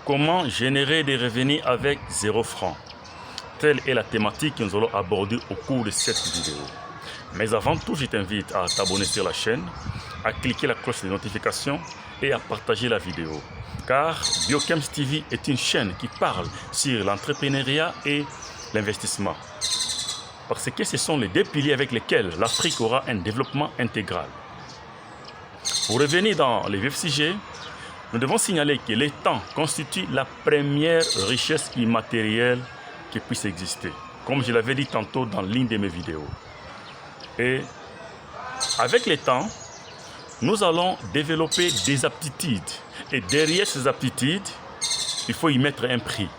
Comment générer des revenus avec 0 francs? Telle est la thématique que nous allons aborder au cours de cette vidéo. Mais avant tout, je t'invite à t'abonner sur la chaîne, à cliquer la cloche de notification et à partager la vidéo. Car Biochems TV est une chaîne qui parle sur l'entrepreneuriat et l'investissement. Parce que ce sont les deux piliers avec lesquels l'Afrique aura un développement intégral. Pour revenir dans les vifs sujets, nous devons signaler que les temps constituent la première richesse immatérielle qui puisse exister, comme je l'avais dit tantôt dans l'une de mes vidéos. Et avec les temps, nous allons développer des aptitudes. Et derrière ces aptitudes, il faut y mettre un prix.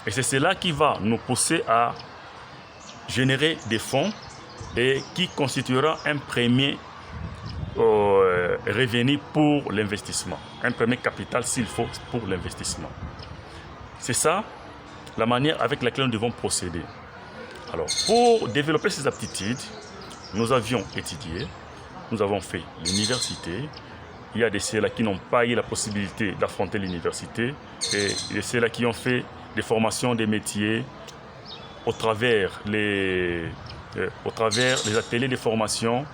Et c'est cela qui va nous pousser à générer des fonds et qui constituera un premier revenu pour l'investissement. Un premier capital s'il faut pour l'investissement. C'est ça la manière avec laquelle nous devons procéder. Alors, pour développer ces aptitudes, nous avions étudié, nous avons fait l'université. Il y a de ceux-là qui n'ont pas eu la possibilité d'affronter l'université et de ceux-là qui ont fait des formations, des métiers au travers les ateliers de formation.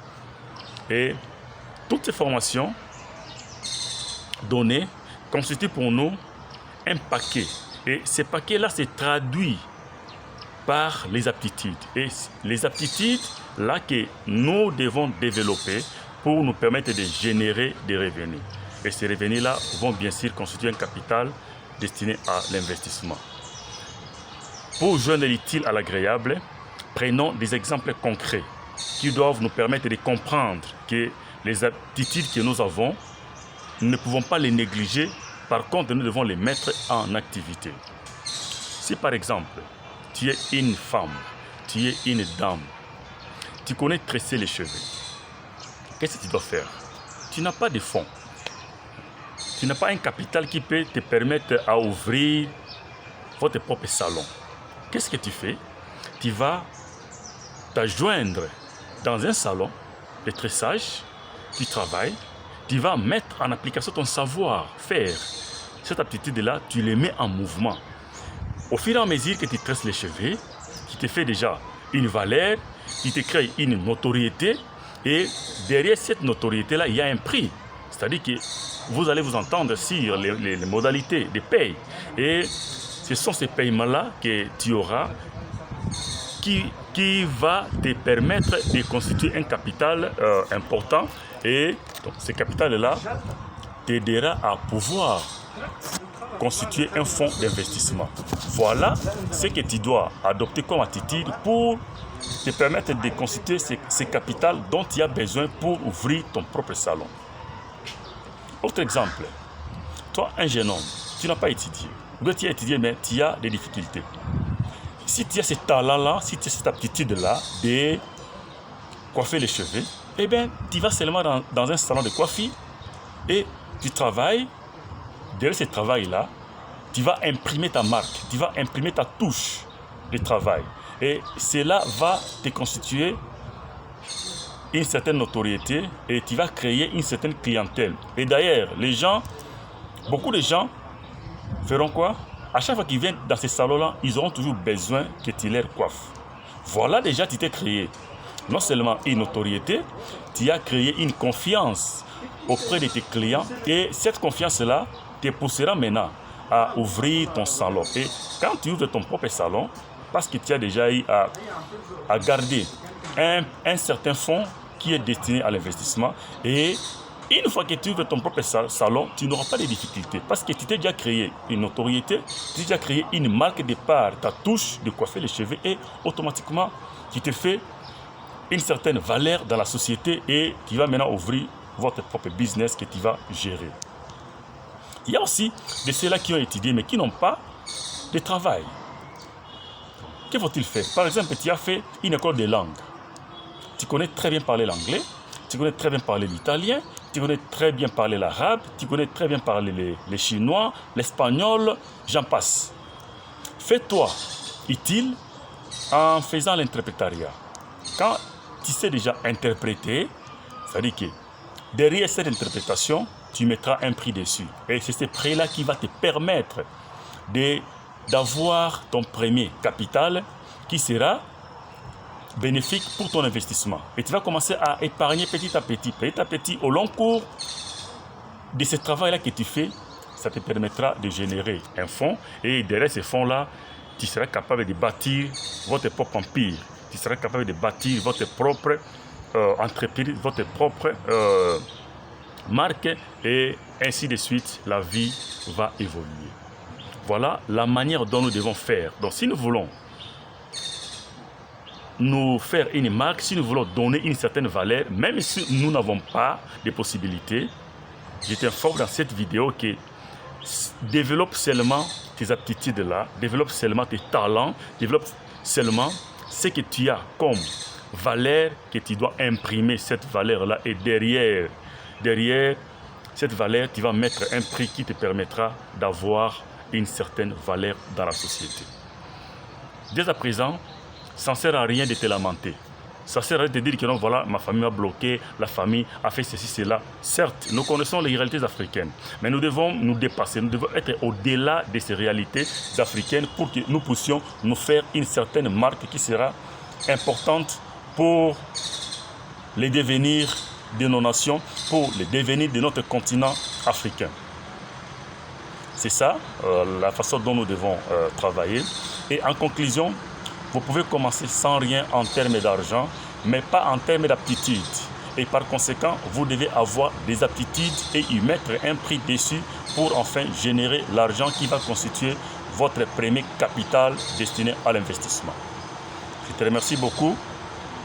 Et toutes ces formations données constituent pour nous un paquet. Et ces paquets-là se traduisent par les aptitudes. Et les aptitudes là que nous devons développer pour nous permettre de générer des revenus. Et ces revenus-là vont bien sûr constituer un capital destiné à l'investissement. Pour joindre l'utile à l'agréable, prenons des exemples concrets qui doivent nous permettre de comprendre que les aptitudes que nous avons, nous ne pouvons pas les négliger. Par contre, nous devons les mettre en activité. Si par exemple, tu es une femme, tu es une dame, tu connais tresser les cheveux, qu'est-ce que tu dois faire? Tu n'as pas de fonds. Tu n'as pas un capital qui peut te permettre à ouvrir votre propre salon. Qu'est-ce que tu fais? Tu vas t'adjoindre dans un salon de tressage, tu travailles, tu vas mettre en application ton savoir-faire. Cette aptitude-là, tu les mets en mouvement. Au fur et à mesure que tu tresses les cheveux, qui te fait déjà une valeur, qui te crée une notoriété, et derrière cette notoriété-là, il y a un prix. C'est-à-dire que vous allez vous entendre sur les modalités de paye. Et ce sont ces paiements-là que tu auras qui va te permettre de constituer un capital important. Et donc, ce capital-là t'aidera à pouvoir constituer un fonds d'investissement. Voilà ce que tu dois adopter comme attitude pour te permettre de constituer ce capital dont tu as besoin pour ouvrir ton propre salon. Autre exemple, toi, un jeune homme, tu n'as pas étudié. Ou tu as étudié, mais tu as des difficultés. Si tu as ce talent-là, si tu as cette aptitude-là de coiffer les cheveux, eh bien, tu vas seulement dans un salon de coiffure et tu travailles. Derrière ce travail-là, tu vas imprimer ta marque, tu vas imprimer ta touche de travail. Et cela va te constituer une certaine notoriété et tu vas créer une certaine clientèle. Et d'ailleurs, beaucoup de gens feront quoi? À chaque fois qu'ils viennent dans ces salons-là, ils auront toujours besoin que tu les coiffes. Voilà, déjà, tu t'es créé non seulement une notoriété, tu as créé une confiance auprès de tes clients. Et cette confiance-là te poussera maintenant à ouvrir ton salon. Et quand tu ouvres ton propre salon, parce que tu as déjà eu à garder un certain fonds qui est destiné à l'investissement, et une fois que tu ouvres ton propre salon, tu n'auras pas de difficultés parce que tu t'es déjà créé une notoriété, tu t'es déjà créé une marque de part, ta touche de coiffer les cheveux et automatiquement, tu te fais une certaine valeur dans la société et tu vas maintenant ouvrir votre propre business que tu vas gérer. Il y a aussi de ceux-là qui ont étudié mais qui n'ont pas de travail. Que faut-il faire? Par exemple, tu as fait une école de langue. Tu connais très bien parler l'anglais, tu connais très bien parler l'italien, tu connais très bien parler l'arabe, tu connais très bien parler les chinois, l'espagnol, j'en passe. Fais-toi utile en faisant l'interprétariat. Quand tu sais déjà interpréter, c'est-à-dire que derrière cette interprétation, tu mettras un prix dessus. Et c'est ce prix-là qui va te permettre d'avoir ton premier capital qui sera bénéfique pour ton investissement. Et tu vas commencer à épargner petit à petit, au long cours de ce travail-là que tu fais, ça te permettra de générer un fonds. Et derrière ce fonds-là, tu seras capable de bâtir votre propre empire. Tu seras capable de bâtir votre propre entreprise, votre propre marque, et ainsi de suite, la vie va évoluer. Voilà la manière dont nous devons faire. Donc si nous voulons nous faire une marque, si nous voulons donner une certaine valeur, même si nous n'avons pas de possibilités, je t'informe dans cette vidéo que développe seulement tes aptitudes-là, développe seulement tes talents, développe seulement ce que tu as comme valeur, que tu dois imprimer cette valeur-là, et derrière cette valeur, tu vas mettre un prix qui te permettra d'avoir une certaine valeur dans la société. Dès à présent, ça ne sert à rien de te lamenter. Ça sert à rien de dire que non, voilà, ma famille m'a bloqué, la famille a fait ceci, cela. Certes, nous connaissons les réalités africaines, mais nous devons nous dépasser, nous devons être au-delà de ces réalités africaines pour que nous puissions nous faire une certaine marque qui sera importante pour le devenir de nos nations, pour le devenir de notre continent africain. C'est ça, la façon dont nous devons travailler. Et en conclusion, vous pouvez commencer sans rien en termes d'argent, mais pas en termes d'aptitude. Et par conséquent, vous devez avoir des aptitudes et y mettre un prix dessus pour enfin générer l'argent qui va constituer votre premier capital destiné à l'investissement. Je te remercie beaucoup,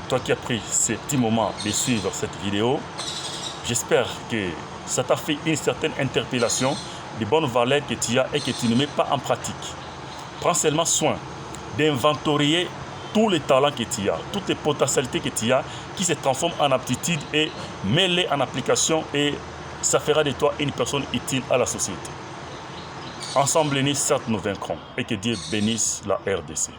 toi qui as pris ce petit moment de suivre cette vidéo. J'espère que ça t'a fait une certaine interpellation, des bonnes valeurs que tu as et que tu ne mets pas en pratique. Prends seulement soin d'inventorier tous les talents que tu as, toutes les potentialités que tu as, qui se transforment en aptitudes, et mets-les en application, et ça fera de toi une personne utile à la société. Ensemble unis, certes nous vaincrons, et que Dieu bénisse la RDC.